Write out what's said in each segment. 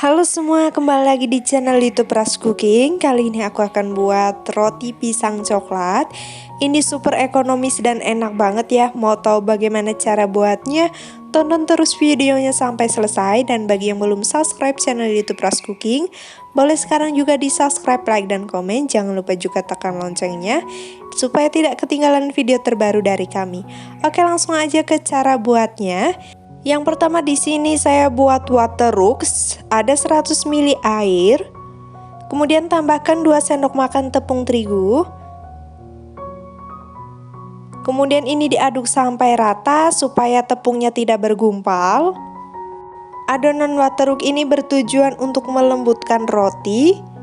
Halo semua, kembali lagi di channel YouTube Ras Cooking. Kali ini aku akan buat roti pisang coklat. Ini super ekonomis dan enak banget ya. Mau tahu bagaimana cara buatnya? Tonton terus videonya sampai selesai. Dan bagi yang belum subscribe channel YouTube Ras Cooking, boleh sekarang juga di subscribe, like, dan komen. Jangan lupa juga tekan loncengnya supaya tidak ketinggalan video terbaru dari kami. Oke, langsung aja ke cara buatnya. Yang pertama di sini saya buat waterux, ada 100 ml air. Kemudian tambahkan 2 sendok makan tepung terigu. Kemudian ini diaduk sampai rata supaya tepungnya tidak bergumpal. Adonan waterux ini bertujuan untuk melembutkan roti.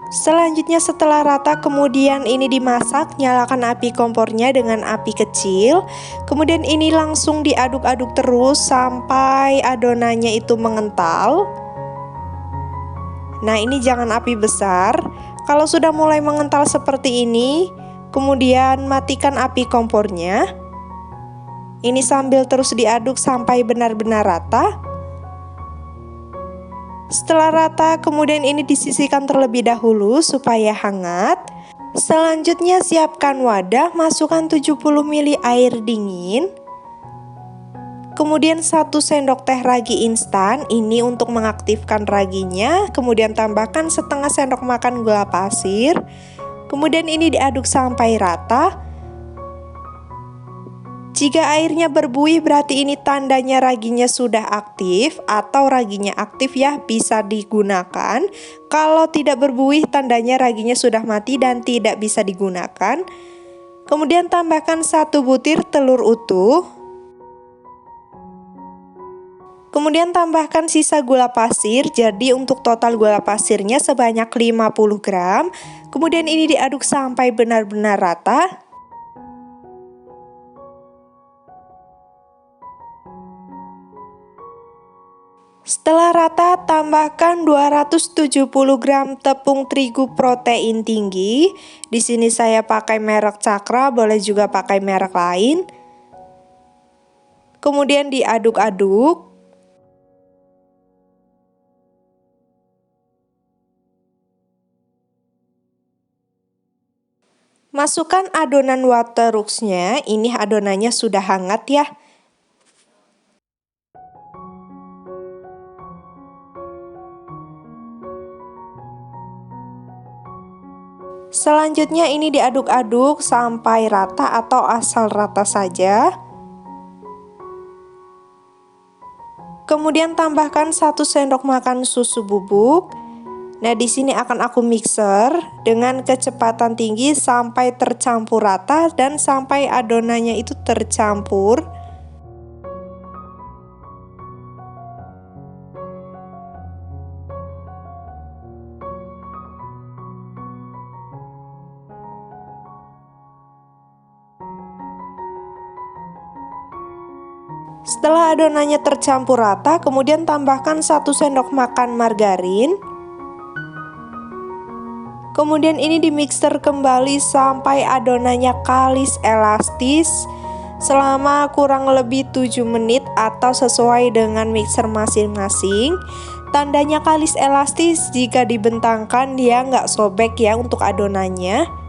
Selanjutnya setelah rata kemudian ini dimasak, nyalakan api kompornya dengan api kecil. Kemudian ini langsung diaduk-aduk terus sampai adonannya itu mengental. Nah, ini jangan api besar. Kalau sudah mulai mengental seperti ini, kemudian matikan api kompornya. Ini sambil terus diaduk sampai benar-benar rata. Setelah rata, kemudian ini disisihkan terlebih dahulu supaya hangat. Selanjutnya siapkan wadah, masukkan 70 ml air dingin. Kemudian 1 sendok teh ragi instan, ini untuk mengaktifkan raginya. Kemudian tambahkan setengah sendok makan gula pasir. Kemudian ini diaduk sampai rata. Jika airnya berbuih berarti ini tandanya raginya sudah aktif, atau raginya aktif ya, bisa digunakan. Kalau tidak berbuih tandanya raginya sudah mati dan tidak bisa digunakan. Kemudian tambahkan 1 butir telur utuh. Kemudian tambahkan sisa gula pasir, jadi untuk total gula pasirnya sebanyak 50 gram. Kemudian ini diaduk sampai benar-benar rata. Setelah rata, tambahkan 270 gram tepung terigu protein tinggi. Di sini saya pakai merek Cakra, boleh juga pakai merek lain. Kemudian diaduk-aduk. Masukkan adonan wateruxnya. Ini adonannya sudah hangat ya. Selanjutnya ini diaduk-aduk sampai rata atau asal rata saja. Kemudian tambahkan 1 sendok makan susu bubuk. Nah, di sini akan aku mixer dengan kecepatan tinggi sampai tercampur rata dan sampai adonannya itu tercampur. Setelah adonannya tercampur rata, kemudian tambahkan 1 sendok makan margarin. Kemudian ini dimixer kembali sampai adonannya kalis elastis selama kurang lebih 7 menit atau sesuai dengan mixer masing-masing. Tandanya kalis elastis jika dibentangkan dia nggak sobek ya untuk adonannya.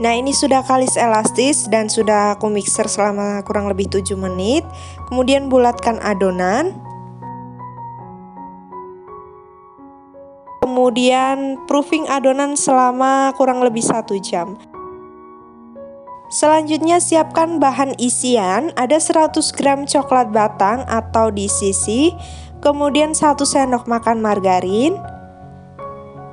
Nah, ini sudah kalis elastis dan sudah aku mixer selama kurang lebih 7 menit. Kemudian bulatkan adonan. Kemudian proofing adonan selama kurang lebih 1 jam. Selanjutnya siapkan bahan isian, ada 100 gram coklat batang atau disisi. Kemudian 1 sendok makan margarin.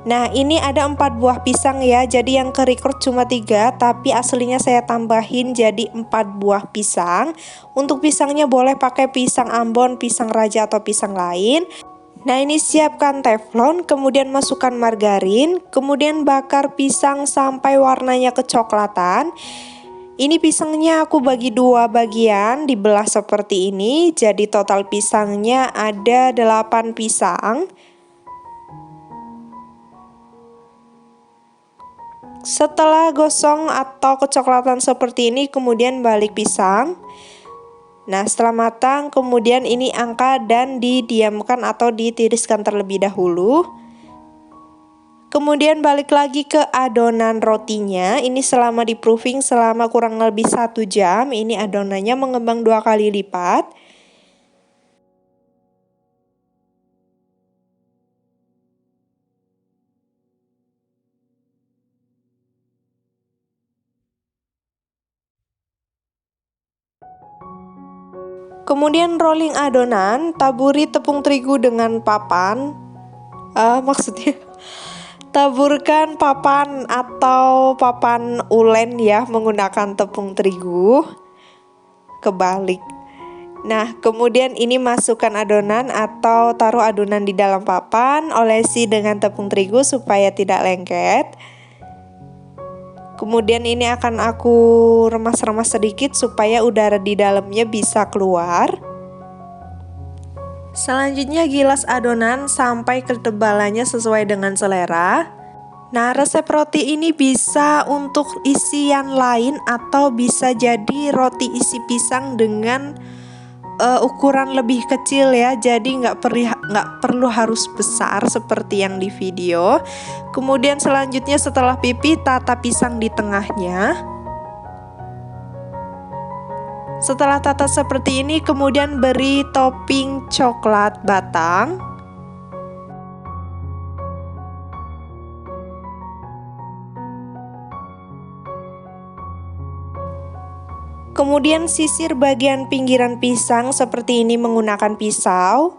Nah, ini ada 4 buah pisang ya, jadi yang ke-record cuma 3, tapi aslinya saya tambahin jadi 4 buah pisang. Untuk pisangnya boleh pakai pisang Ambon, pisang raja, atau pisang lain. Nah, ini siapkan teflon, kemudian masukkan margarin, kemudian bakar pisang sampai warnanya kecoklatan. Ini pisangnya aku bagi 2 bagian, dibelah seperti ini, jadi total pisangnya ada 8 pisang. Setelah gosong atau kecoklatan seperti ini, kemudian balik pisang. Nah, setelah matang, kemudian ini angkat dan didiamkan atau ditiriskan terlebih dahulu. Kemudian balik lagi ke adonan rotinya. Ini selama di proofing selama kurang lebih 1 jam. Ini adonannya mengembang 2 kali lipat. Kemudian rolling adonan, taburi tepung terigu dengan papan. Maksudnya taburkan papan atau papan ulen ya menggunakan tepung terigu. Kebalik. Nah, kemudian ini masukkan adonan atau taruh adonan di dalam papan, olesi dengan tepung terigu supaya tidak lengket. Kemudian ini akan aku remas-remas sedikit supaya udara di dalamnya bisa keluar. Selanjutnya gilas adonan sampai ketebalannya sesuai dengan selera. Nah, resep roti ini bisa untuk isian lain atau bisa jadi roti isi pisang dengan ukuran lebih kecil ya, jadi nggak perlu harus besar seperti yang di video. Kemudian selanjutnya setelah pipih, tata pisang di tengahnya. Setelah tata seperti ini, kemudian beri topping coklat batang. Kemudian sisir bagian pinggiran pisang seperti ini menggunakan pisau.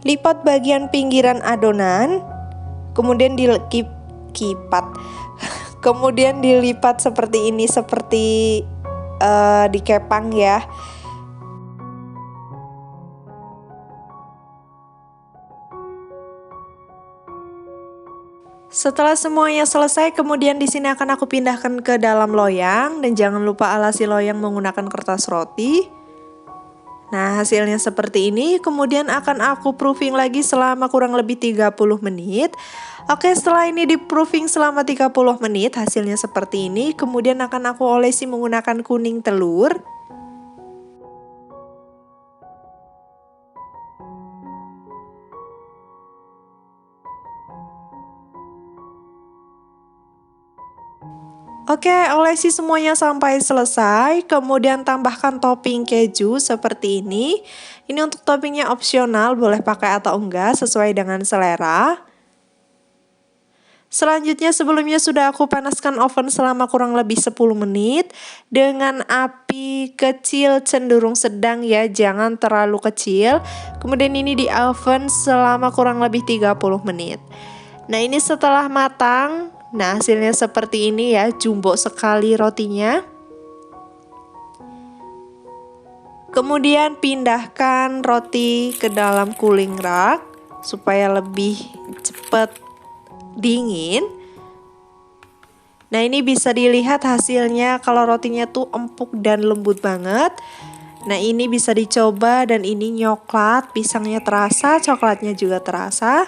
Lipat bagian pinggiran adonan, kemudian kemudian dilipat seperti ini, seperti dikepang ya. Setelah semuanya selesai, kemudian di sini akan aku pindahkan ke dalam loyang dan jangan lupa alasi loyang menggunakan kertas roti. Nah, hasilnya seperti ini. Kemudian akan aku proofing lagi selama kurang lebih 30 menit. Oke, setelah ini di proofing selama 30 menit, hasilnya seperti ini. Kemudian akan aku olesi menggunakan kuning telur. Oke, olesi semuanya sampai selesai, kemudian tambahkan topping keju seperti ini. Ini untuk toppingnya opsional, boleh pakai atau enggak sesuai dengan selera. Selanjutnya sebelumnya sudah aku panaskan oven selama kurang lebih 10 menit dengan api kecil cenderung sedang ya, jangan terlalu kecil. Kemudian ini di oven selama kurang lebih 30 menit. Nah, ini setelah matang. Nah, hasilnya seperti ini ya, jumbo sekali rotinya. Kemudian pindahkan roti ke dalam cooling rack supaya lebih cepat dingin. Nah, ini bisa dilihat hasilnya kalau rotinya tuh empuk dan lembut banget. Nah, ini bisa dicoba dan ini nyoklat, pisangnya terasa, coklatnya juga terasa.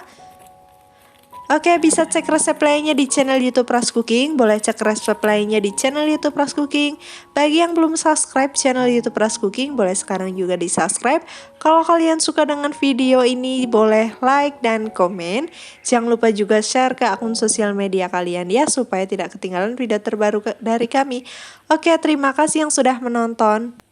Oke, bisa cek resep lainnya di channel YouTube Ras Cooking. Boleh cek resep lainnya di channel YouTube Ras Cooking. Bagi yang belum subscribe channel YouTube Ras Cooking, boleh sekarang juga di subscribe. Kalau kalian suka dengan video ini, boleh like dan komen. Jangan lupa juga share ke akun sosial media kalian ya, supaya tidak ketinggalan video terbaru dari kami. Oke, terima kasih yang sudah menonton.